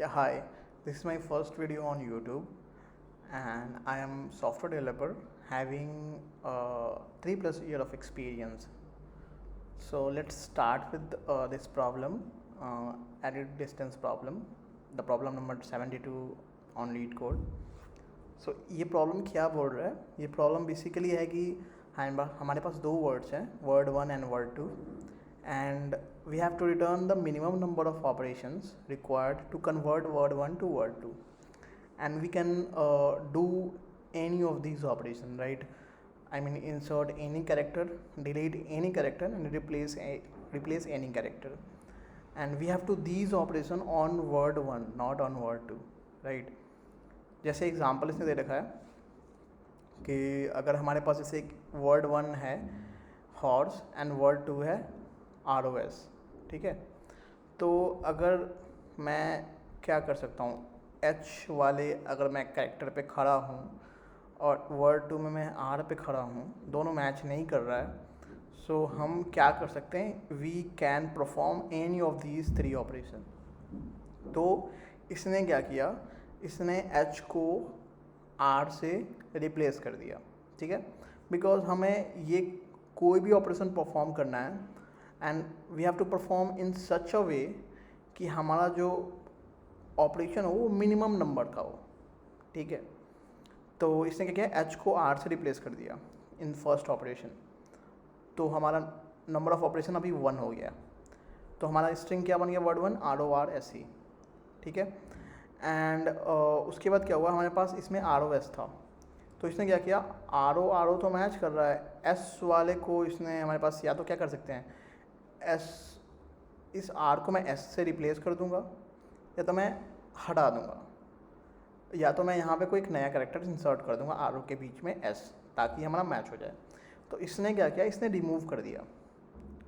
Yeah, hi. This is my first video on YouTube, and I am software developer having 3+ year of experience. So let's start with this problem, edit distance problem, the problem number 72 on lead code. So ये problem क्या बोल रहा है? ये problem basically है कि हमारे पास दो वर्ड्स हैं, word 1 and word 2, and we have to return the minimum number of operations required to convert word 1 to word 2, and we can do any of these operations, right? I mean, insert any character, delete any character, and replace any character, and we have to these operation on word 1, not on word 2, right? जैसे example इसने दे रखा है कि अगर हमारे पास जैसे एक word 1 है हॉर्स एंड वर्ड 2 है ROS, ठीक है? तो अगर मैं क्या कर सकता हूँ, H वाले अगर मैं कैरेक्टर पे खड़ा हूँ और वर्ड 2 में मैं R पे खड़ा हूँ, दोनों मैच नहीं कर रहा है, सो हम क्या कर सकते हैं, we can perform any of these 3 operation. तो इसने क्या किया, इसने H को R से रिप्लेस कर दिया, ठीक है? बिकॉज हमें ये कोई भी ऑपरेशन परफॉर्म करना है and we have to perform in such a way कि हमारा जो ऑपरेशन हो वो मिनिमम नंबर का हो, ठीक है? तो इसने क्या किया, H को R से रिप्लेस कर दिया इन फर्स्ट ऑपरेशन. तो हमारा नंबर ऑफ ऑपरेशन अभी 1 हो गया. तो हमारा स्ट्रिंग क्या बन गया, वर्ड 1 RORSE, ठीक है? एंड उसके बाद क्या हुआ, हमारे पास इसमें ROS था. तो इसने क्या किया, RO तो मैच कर रहा है, S वाले को इसने हमारे पास या तो क्या कर सकते हैं, इस R को मैं S से रिप्लेस कर दूंगा, या तो मैं हटा दूंगा, या तो मैं यहाँ पे कोई एक नया कैरेक्टर इंसर्ट कर दूंगा RO के बीच में S, ताकि हमारा मैच हो जाए. तो इसने क्या किया, इसने रिमूव कर दिया,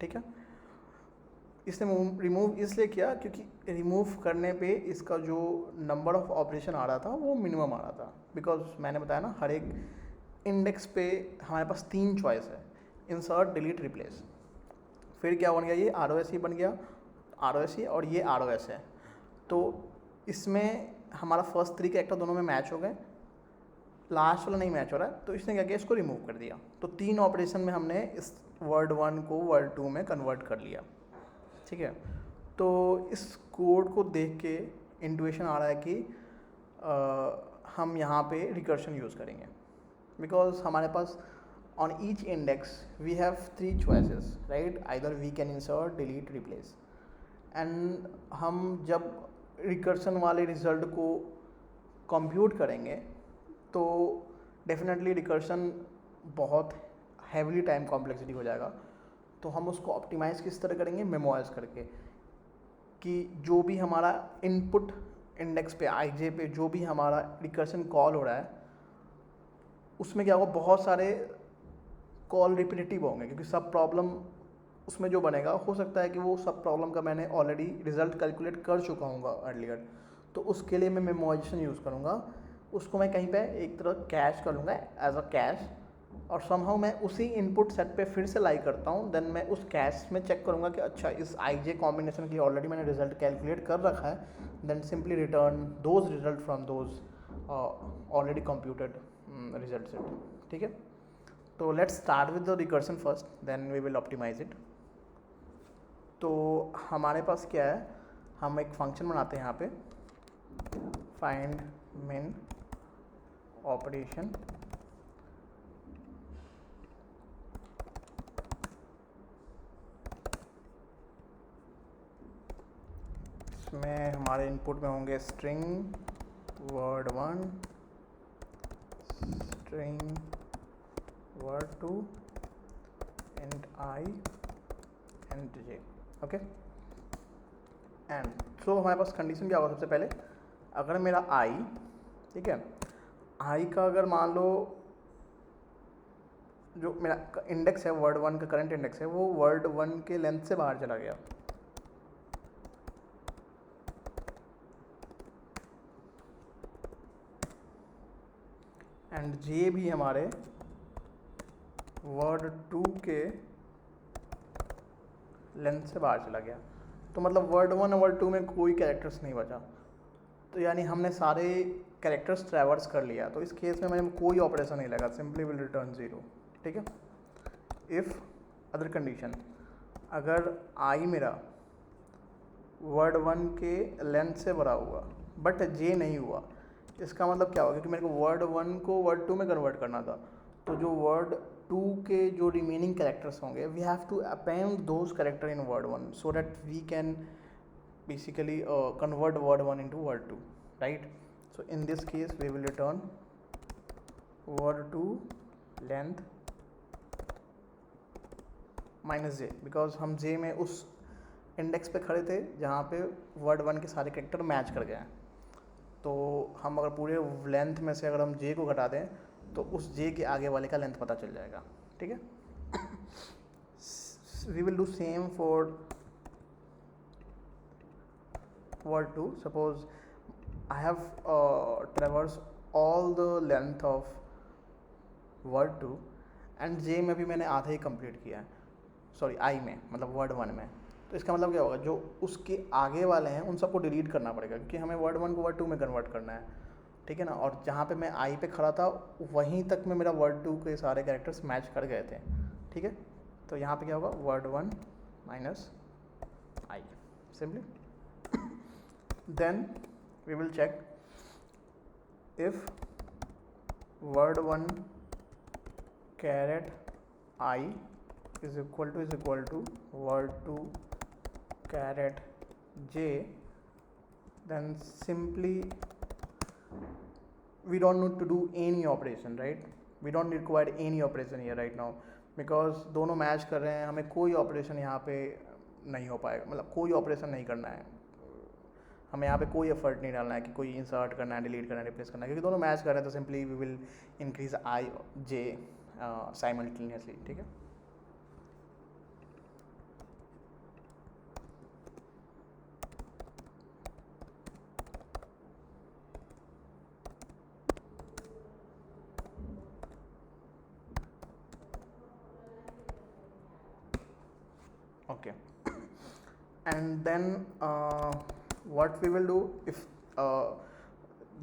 ठीक है? इसने रिमूव इसलिए किया क्योंकि रिमूव करने पे इसका जो नंबर ऑफ ऑपरेशन आ रहा था वो मिनिमम आ रहा था. बिकॉज मैंने बताया ना, हर एक इंडेक्स पे हमारे पास 3 चॉइस है, इंसर्ट, डिलीट, रिप्लेस. फिर क्या बन गया, ये ROSE बन गया, ROSE और ये ROS है. तो इसमें हमारा फर्स्ट 3 कैरेक्टर दोनों में मैच हो गए, लास्ट वाला नहीं मैच हो रहा है, तो इसने क्या किया, इसको रिमूव कर दिया. तो 3 ऑपरेशन में हमने इस वर्ड 1 को वर्ड 2 में कन्वर्ट कर लिया, ठीक है? तो इस कोड को देख के इंट्यूशन आ रहा है कि हम यहाँ पे रिकर्शन यूज़ करेंगे, बिकॉज हमारे पास on each index we have 3 choices, right? Either we can insert, delete, replace. And हम जब रिकर्शन वाले रिजल्ट को कंप्यूट करेंगे तो डेफिनेटली रिकर्शन बहुत हैवीली टाइम कॉम्प्लेक्सिटी हो जाएगा. तो हम उसको ऑप्टिमाइज़ किस तरह करेंगे, मेमोराइज करके, कि जो भी हमारा इनपुट इंडेक्स पे IJ पे जो भी हमारा रिकर्शन कॉल हो रहा है उसमें क्या होगा, बहुत सारे कॉल रिपीटेटिव होंगे, क्योंकि सब प्रॉब्लम उसमें जो बनेगा हो सकता है कि वो सब प्रॉब्लम का मैंने ऑलरेडी रिज़ल्ट कैलकुलेट कर चुका हूँगा अर्लियर. तो उसके लिए मैं मेमोराइजेशन यूज़ करूँगा, उसको मैं कहीं पे एक तरह कैश कर लूँगा एज अ कैश, और समहाउ मैं उसी इनपुट सेट पे फिर से लाई करता हूँ. देन मैं उस कैश में चेक करूँगा कि अच्छा इस IJ कॉम्बिनेशन के लिए ऑलरेडी मैंने रिजल्ट कैलकुलेट कर रखा है. Then simply return those result from those already computed result set, ठीक है? तो let's start with the recursion first, then we will optimize it. तो हमारे पास क्या है, हम एक फंक्शन बनाते हैं यहाँ पे, फाइंड मिन ऑपरेशन, में हमारे इनपुट में होंगे string word 1, string word 2, and I and J, okay? And so हमारे पास कंडीशन क्या होगा, सबसे पहले अगर मेरा I, ठीक है, I का अगर मान लो जो मेरा इंडेक्स है वर्ड 1 का, करंट इंडेक्स है, वो वर्ड 1 के लेंथ से बाहर चला गया, एंड J भी हमारे वर्ड 2 के लेंथ से बाहर चला गया. तो मतलब वर्ड 1 और वर्ड 2 में कोई कैरेक्टर्स नहीं बचा. तो यानी हमने सारे कैरेक्टर्स ट्रैवर्स कर लिया, तो इस केस में मैंने कोई ऑपरेशन नहीं लगा, सिंपली विल रिटर्न 0, ठीक है। इफ़ अदर कंडीशन, अगर आई मेरा वर्ड 1 के लेंथ से बड़ा हुआ बट जे नहीं हुआ, इसका मतलब क्या हुआ, क्योंकि मेरे को वर्ड 1 को वर्ड 2 में कन्वर्ट करना था, तो जो वर्ड 2 के जो रिमेनिंग कैरेक्टर्स होंगे, we have to append those character in word 1 so that we can basically convert word 1 into word 2, right? So in this case we will return word 2 length minus j, because हम j में उस index पे खड़े थे जहाँ पे word 1 के सारे कैरेक्टर मैच कर गए हैं, तो हम अगर पूरे लेंथ में से अगर हम j को घटा दें तो उस j के आगे वाले का लेंथ पता चल जाएगा, ठीक है। We will do same for word 2. Suppose I have traversed all the length of word 2 and j में भी मैंने आधा ही कंप्लीट किया है, सॉरी i में, मतलब वर्ड 1 में, तो इसका मतलब क्या होगा, जो उसके आगे वाले हैं उन सबको डिलीट करना पड़ेगा, क्योंकि हमें वर्ड 1 को वर्ड 2 में कन्वर्ट करना है, ठीक है ना। और जहाँ पे मैं i पे खड़ा था वहीं तक में मेरा वर्ड 2 के सारे कैरेक्टर्स मैच कर गए थे, ठीक है। तो यहाँ पे क्या होगा, word 1 minus i, simply. Then we will check if word 1 caret I is equal to word 2 caret j, then simply we don't need to do any operation, right? We don't require any operation here right now, because दोनों match कर रहे हैं, हमें कोई operation यहाँ पे नहीं हो पाएगा, मतलब कोई ऑपरेशन नहीं करना है, हमें यहाँ पे कोई एफर्ट नहीं डालना है कि कोई इंसर्ट करना है, डिलीट करना है, रिप्लेस करना है, क्योंकि दोनों मैच कर रहे हैं, तो simply we will increase I J simultaneously, ठीक है। Okay, and then what we will do if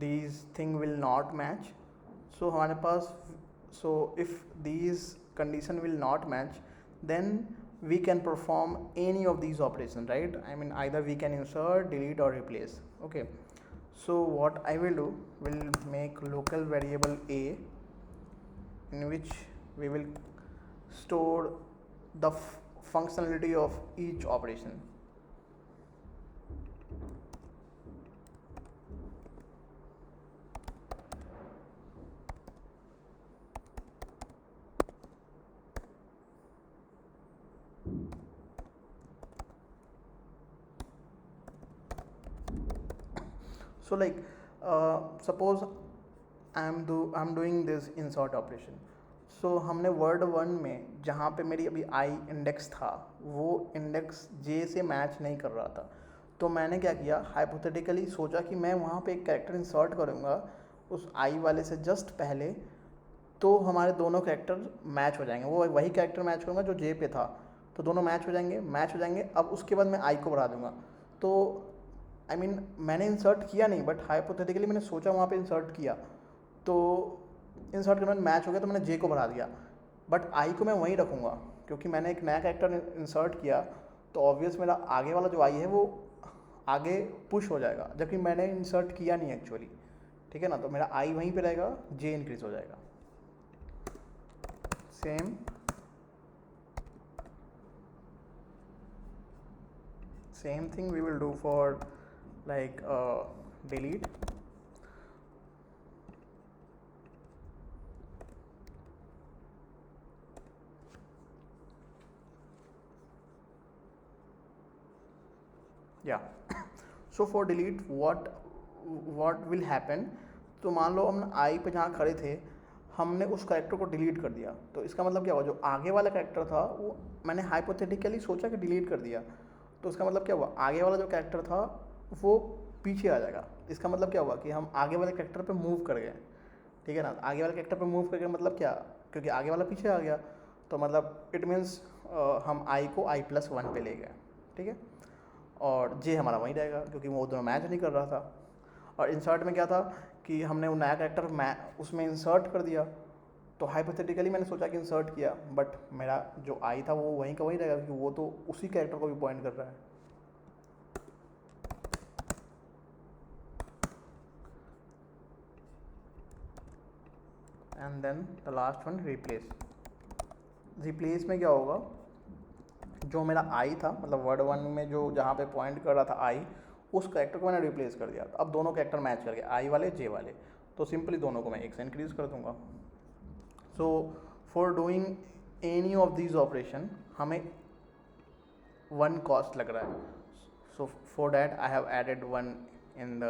these thing will not match, so हमारे पास, so if these condition will not match, then we can perform any of these operations, right? I mean either we can insert, delete or replace, okay. So what I will do, will make local variable a in which we will store the functionality of each operation. So like suppose I'm doing this insert operation. So हमने word 1 में जहाँ पे मेरी अभी i index था वो index j से match नहीं कर रहा था, तो मैंने क्या किया, हाइपोथेटिकली सोचा कि मैं वहाँ पे एक कैरेक्टर इंसर्ट करूँगा उस i वाले से जस्ट पहले, तो हमारे दोनों कैरेक्टर मैच हो जाएंगे, वो वही कैरेक्टर मैच करूँगा जो j पे था, तो दोनों मैच हो जाएंगे। अब उसके बाद मैं i को बढ़ा दूँगा, तो I mean, मैंने इंसर्ट किया नहीं, बट हाइपोथेटिकली मैंने सोचा वहाँ पे इंसर्ट किया, तो इंसर्ट करने में मैच हो गया, तो मैंने जे को बढ़ा दिया, बट आई को मैं वहीं रखूँगा, क्योंकि मैंने एक नया कैरेक्टर इंसर्ट किया, तो ऑब्वियस मेरा आगे वाला जो आई है वो आगे पुश हो जाएगा, जबकि मैंने इंसर्ट किया नहीं एक्चुअली, ठीक है ना। तो मेरा आई वहीं पे रहेगा, जे इंक्रीज हो जाएगा। Same thing we will do for like delete. Yeah, so for delete what will happen, तो मान लो हम आई पे जहाँ खड़े थे हमने उस कैरेक्टर को डिलीट कर दिया, तो इसका मतलब क्या हुआ, जो आगे वाला कैरेक्टर था वो मैंने हाइपोथेटिकली सोचा कि डिलीट कर दिया, तो इसका मतलब क्या हुआ, आगे वाला जो कैरेक्टर था वो पीछे आ जाएगा। इसका मतलब क्या हुआ कि हम आगे वाले कैरेक्टर पे मूव कर गए, ठीक है ना। आगे वाले कैरेक्टर पे मूव कर गए मतलब क्या, क्योंकि आगे वाला पीछे आ गया, तो मतलब इट मीन्स हम आई को i+1 पे ले गए, ठीक है, और जे हमारा वहीं रहेगा क्योंकि वो दोनों मैच नहीं कर रहा था। और इंसर्ट में क्या था कि हमने वो नया कैरेक्टर मैं उसमें इंसर्ट कर दिया, तो हाइपोथेटिकली मैंने सोचा कि इंसर्ट किया, बट मेरा जो आई था वो वहीं का वहीं रहेगा क्योंकि वो तो उसी कैरेक्टर को भी पॉइंट कर रहा है। And then the last one replace. Replace में क्या होगा, जो मेरा आई था मतलब वर्ड वन में जो जहाँ पे पॉइंट कर रहा था आई, उस कैरेक्टर को मैंने रिप्लेस कर दिया। अब दोनों कैरेक्टर मैच कर गए, आई वाले जे वाले, तो सिंपली दोनों को मैं एक से इंक्रीज कर दूंगा। So for doing any of these operation हमें वन कॉस्ट लग रहा है। So for that I have added one in the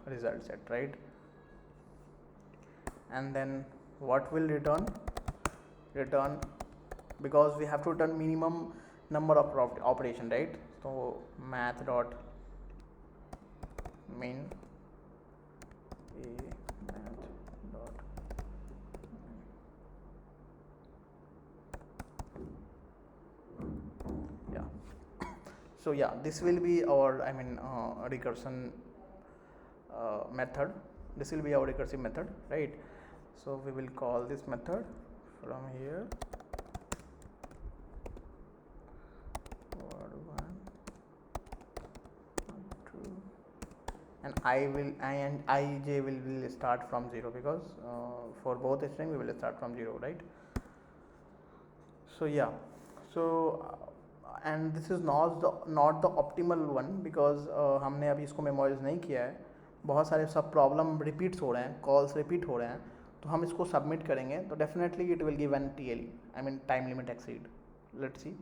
result set, right? And then what will return because we have to return minimum number of operation, right? So math dot min a math dot yeah. So yeah, this will be our recursion method. This will be our recursive method, right? So we will call this method from here word 1 2 and ij will start from 0 because for both string we will start from 0, right? So yeah, so and this is not the optimal one because हमने अभी इसको memorise नहीं किया है, बहुत सारे सब problem repeats हो रहे हैं, कॉल्स रिपीट हो रहे हैं, तो हम इसको सबमिट करेंगे तो definitely it will give an TL, I mean time limit exceed. Let's see.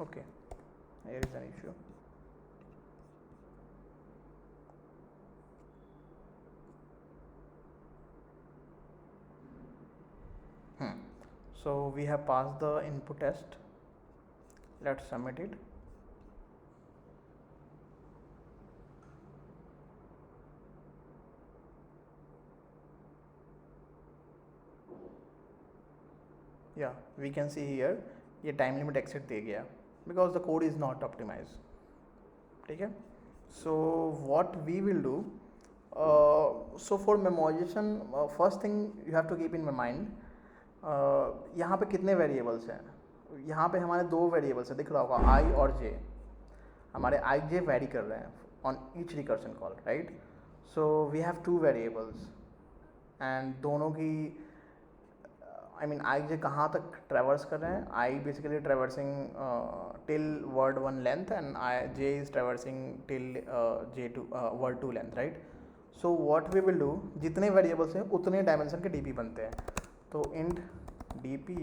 okay, here is an issue. So we have passed the input test. Let's submit it. Yeah, we can see here ये time limit exit दे गया because the code is not optimized. ठीक है? So what we will do, so for memorization, first thing you have to keep in mind, यहाँ पे कितने variables हैं? यहाँ पे हमारे दो वेरिएबल्स हैं, दिख रहा होगा आई और जे। हमारे आई जे वेरी कर रहे हैं on each recursion call, right? So we have two variables and दोनों की आई जे कहाँ तक ट्रेवर्स कर रहे हैं? I basically traversing till word one length and I J is traversing till J to word two length, right? So what we will do, जितने variables हैं उतने डायमेंशन के डीपी बनते हैं। तो int dp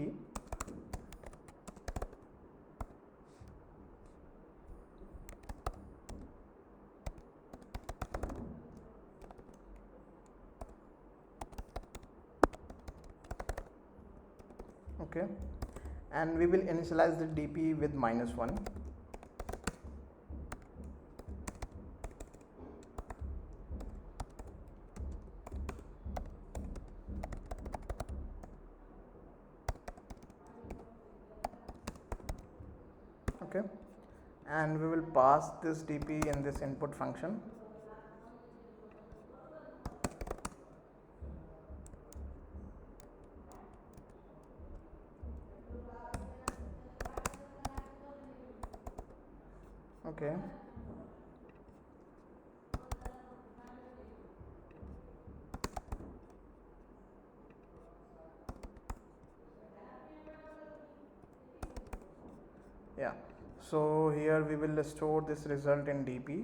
okay, and we will initialize the dp with -1. Okay, and we will pass this dp in this input function. Okay, yeah, so here we will store this result in dp.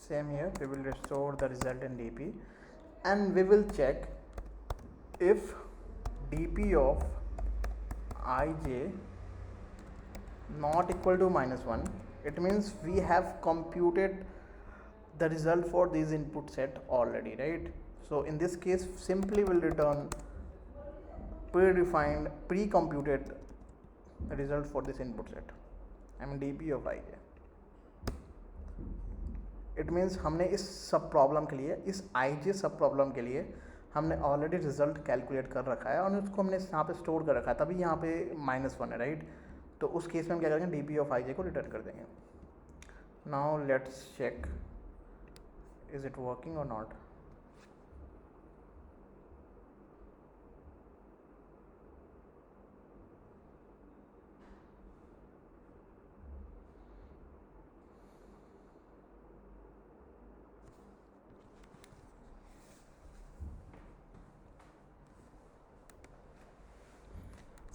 Same here, we will restore the result in dp and we will check if dp of ij not equal to -1, it means we have computed the result for this input set already, right? So in this case simply will return predefined pre-computed result for this input set, I mean dp of ij. It means हमने इस सब problem के लिए, इस आई सब problem के लिए हमने ऑलरेडी रिजल्ट कैलकुलेट कर रखा है और उसको हमने यहाँ पे स्टोर कर रखा है, तभी यहाँ पे -1 है, राइट? तो उस केस में हम क्या करेंगे, डी ऑफ आई को रिटर्न कर देंगे. Now let's check is it working or not.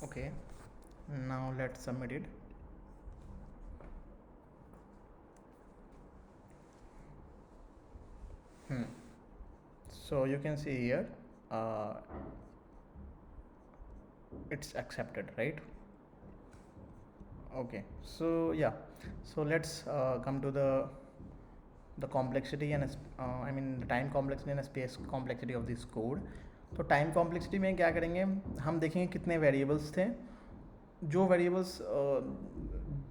Okay, now let's submit it. So you can see here it's accepted, right? Okay, so yeah, so let's come to the complexity and I mean the time complexity and space complexity of this code. तो time complexity में क्या करेंगे, हम देखेंगे कितने variables थे. जो variables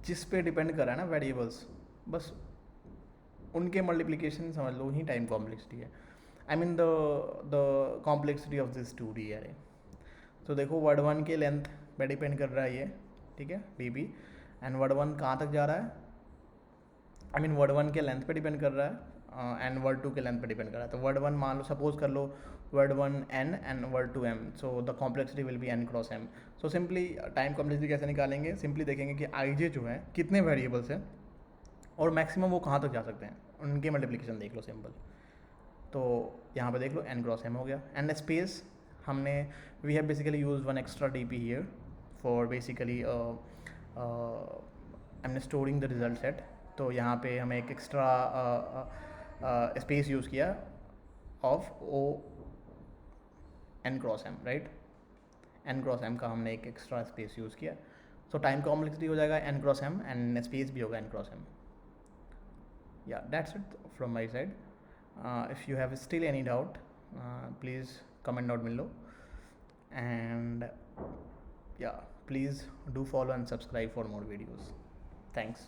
जिस पे डिपेंड कर रहा है ना वेरिएबल्स, बस उनके मल्टीप्लिकेशन समझ लो ही टाइम कॉम्प्लेक्सिटी है. I mean the complexity of this 2D अरे. तो देखो वर्ड 1 के लेंथ पे डिपेंड कर रहा है ये, ठीक है, dp. एंड वर्ड 1 कहाँ तक जा रहा है, आई मीन वर्ड 1 के लेंथ पे डिपेंड कर रहा है एंड वर्ड 2 के लेंथ पे डिपेंड कर रहा है. तो वर्ड 1 मान लो, सपोज कर लो word 1 n and word 2 m, so the complexity will be n cross m. So simply time complexity कैसे निकालेंगे, सिंपली देखेंगे कि आई जो है कितने वेरिएबल्स हैं और मैक्सिमम वो कहाँ तक जा सकते हैं, उनके मल्टीप्लिकेशन देख लो सिंपल. तो यहाँ पे देख लो n क्रॉस m हो गया. एंड स्पेस हमने we have basically use one extra dp here for basically I am storing the result set. तो यहाँ पे हमें एक एक्स्ट्रा स्पेस यूज़ किया of O n cross m, right? n cross m का हमने एक एक्स्ट्रा स्पेस यूज़ किया. सो टाइम कॉम्प्लेक्सिटी हो जाएगा n cross m and space भी होगा n क्रॉस m. या that's it from my side. If you have still any doubt please comment doubt below. And yeah, please do follow and subscribe for more videos. Thanks.